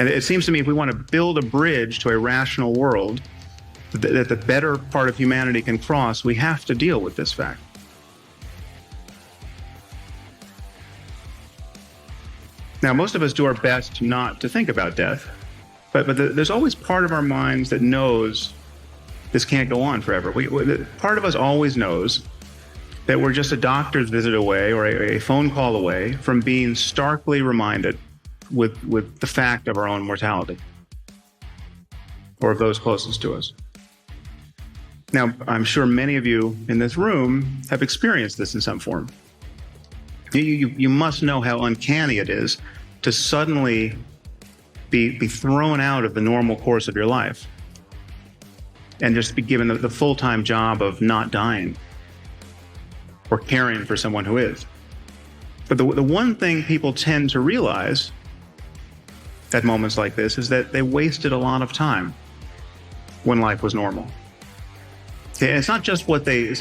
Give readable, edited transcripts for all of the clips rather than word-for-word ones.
And it seems to me if we want to build a bridge to a rational world that the better part of humanity can cross, we have to deal with this fact. Now, most of us do our best not to think about death, but there's always part of our minds that knows this can't go on forever. Part of us always knows that we're just a doctor's visit away or a phone call away from being starkly reminded with the fact of our own mortality or of those closest to us. Now, I'm sure many of you in this room have experienced this in some form. You must know how uncanny it is to suddenly be thrown out of the normal course of your life and just be given the full-time job of not dying or caring for someone who is. But the one thing people tend to realize at moments like this is that they wasted a lot of time when life was normal. It's not just what they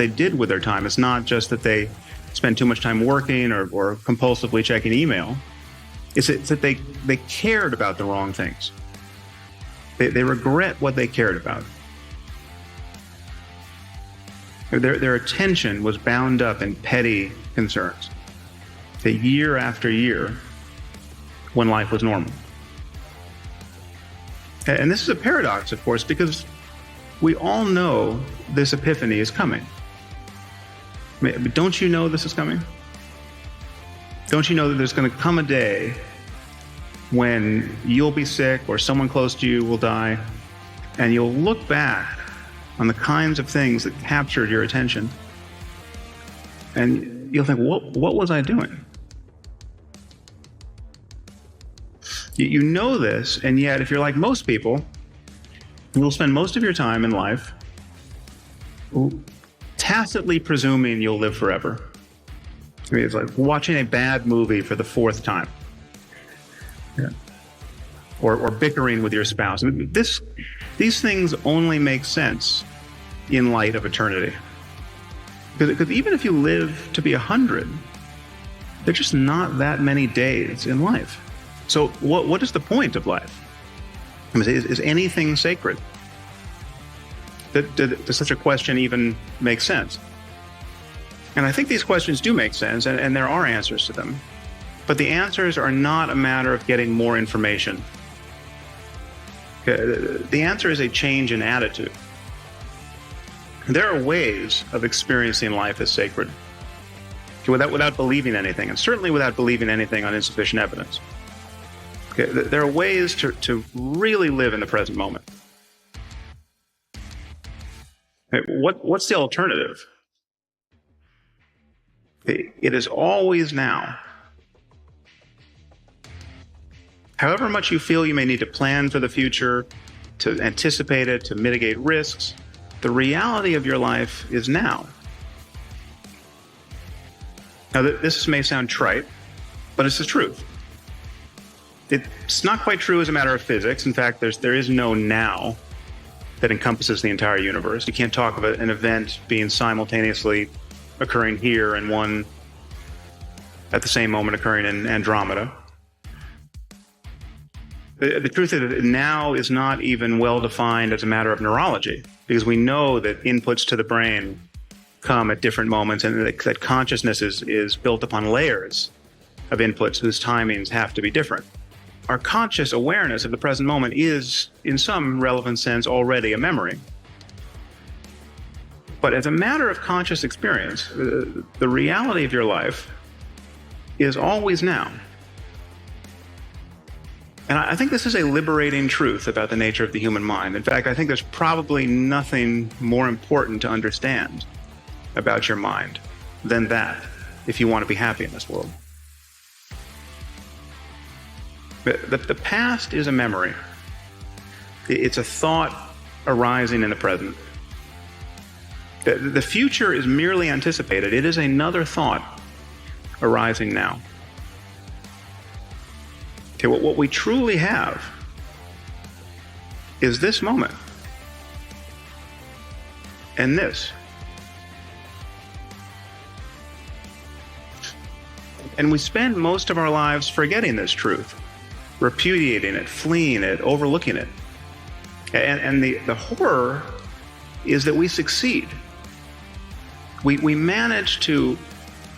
did with their time. It's not just that they spend too much time working or compulsively checking email. It's that they cared about the wrong things. They regret what they cared about. Their attention was bound up in petty concerns. Year after year, when life was normal. And this is a paradox, of course, because we all know this epiphany is coming. But don't you know this is coming? Don't you know that there's going to come a day when you'll be sick or someone close to you will die, and you'll look back on the kinds of things that captured your attention, and you'll think, what was I doing? You know this, and yet if you're like most people, you'll spend most of your time in life tacitly presuming you'll live forever. I mean, it's like watching a bad movie for the fourth time. Yeah. Or bickering with your spouse. I mean, these things only make sense in light of eternity. Because even if you live to be 100, there's just not that many days in life. So what is the point of life? I mean, is anything sacred? Does such a question even make sense? And I think these questions do make sense, and there are answers to them. But the answers are not a matter of getting more information. The answer is a change in attitude. There are ways of experiencing life as sacred without believing anything, and certainly without believing anything on insufficient evidence. There are ways to really live in the present moment. What's the alternative? It is always now. However much you feel you may need to plan for the future, to anticipate it, to mitigate risks, the reality of your life is now. Now, this may sound trite, but it's the truth. It's not quite true as a matter of physics. In fact, there is no now that encompasses the entire universe. You can't talk of an event being simultaneously occurring here and one at the same moment occurring in Andromeda. The truth is that now is not even well defined as a matter of neurology, because we know that inputs to the brain come at different moments, and that consciousness is built upon layers of inputs whose timings have to be different. Our conscious awareness of the present moment is, in some relevant sense, already a memory. But as a matter of conscious experience, the reality of your life is always now. And I think this is a liberating truth about the nature of the human mind. In fact, I think there's probably nothing more important to understand about your mind than that, if you want to be happy in this world. The past is a memory. It's a thought arising in the present. The future is merely anticipated. It is another thought arising now. Okay, what we truly have is this moment and this. And we spend most of our lives forgetting this truth. repudiating it, fleeing it, overlooking it. And the horror is that we succeed. We manage to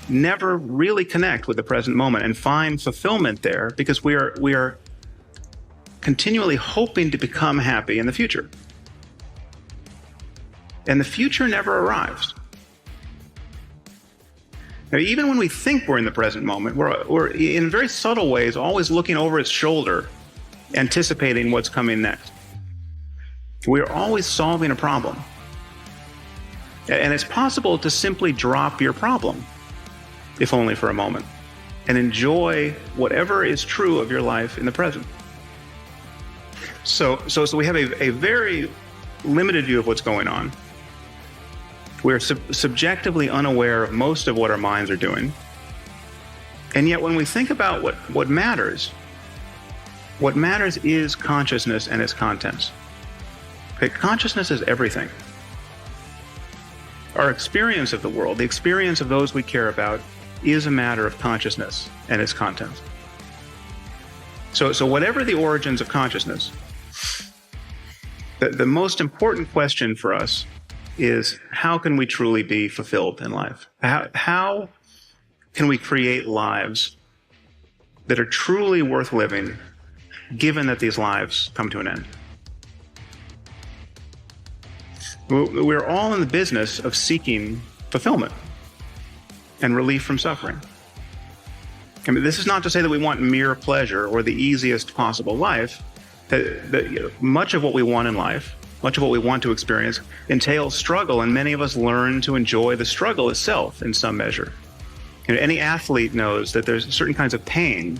never really connect with the present moment and find fulfillment there because we are continually hoping to become happy in the future. And the future never arrives. Now, even when we think we're in the present moment, we're in very subtle ways always looking over its shoulder, anticipating what's coming next. We're always solving a problem. And it's possible to simply drop your problem, if only for a moment, and enjoy whatever is true of your life in the present. So we have a very limited view of what's going on. We're subjectively unaware of most of what our minds are doing. And yet when we think about what matters is consciousness and its contents. Okay, consciousness is everything. Our experience of the world, the experience of those we care about, is a matter of consciousness and its contents. So whatever the origins of consciousness, the most important question for us is, how can we truly be fulfilled in life? How can we create lives that are truly worth living, given that these lives come to an end? We're all in the business of seeking fulfillment and relief from suffering. I mean, this is not to say that we want mere pleasure or the easiest possible life. Much of what we want in life, much of what we want to experience, entails struggle, and many of us learn to enjoy the struggle itself in some measure. Any athlete knows that there's certain kinds of pain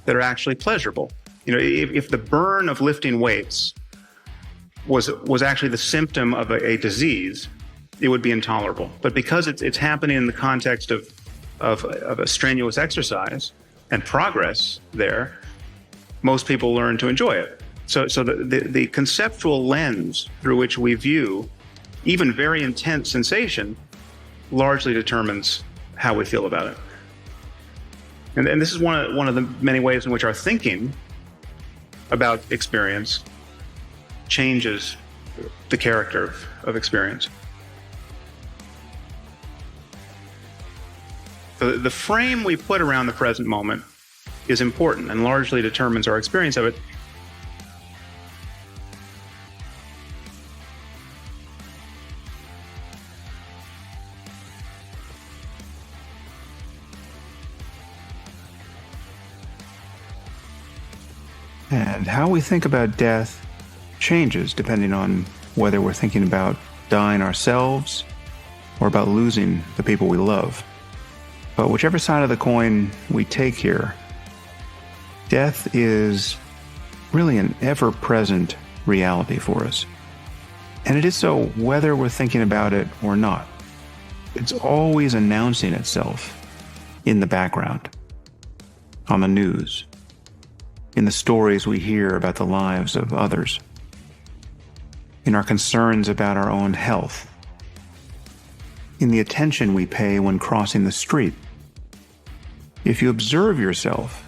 that are actually pleasurable. If the burn of lifting weights was actually the symptom of a disease, it would be intolerable. But because it's happening in the context of a strenuous exercise and progress there, most people learn to enjoy it. So the conceptual lens through which we view even very intense sensation largely determines how we feel about it. And this is one of the many ways in which our thinking about experience changes the character of experience. So the frame we put around the present moment is important and largely determines our experience of it. And how we think about death changes depending on whether we're thinking about dying ourselves or about losing the people we love. But whichever side of the coin we take here, death is really an ever-present reality for us. And it is so whether we're thinking about it or not. It's always announcing itself in the background, on the news, in the stories we hear about the lives of others, in our concerns about our own health, in the attention we pay when crossing the street. If you observe yourself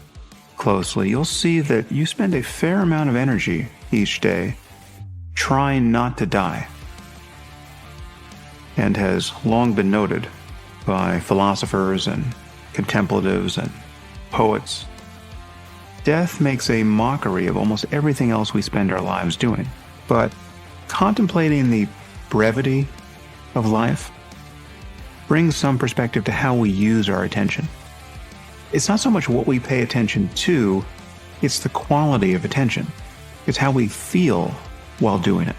closely, you'll see that you spend a fair amount of energy each day trying not to die. And has long been noted by philosophers and contemplatives and poets, death makes a mockery of almost everything else we spend our lives doing. But contemplating the brevity of life brings some perspective to how we use our attention. It's not so much what we pay attention to, it's the quality of attention. It's how we feel while doing it.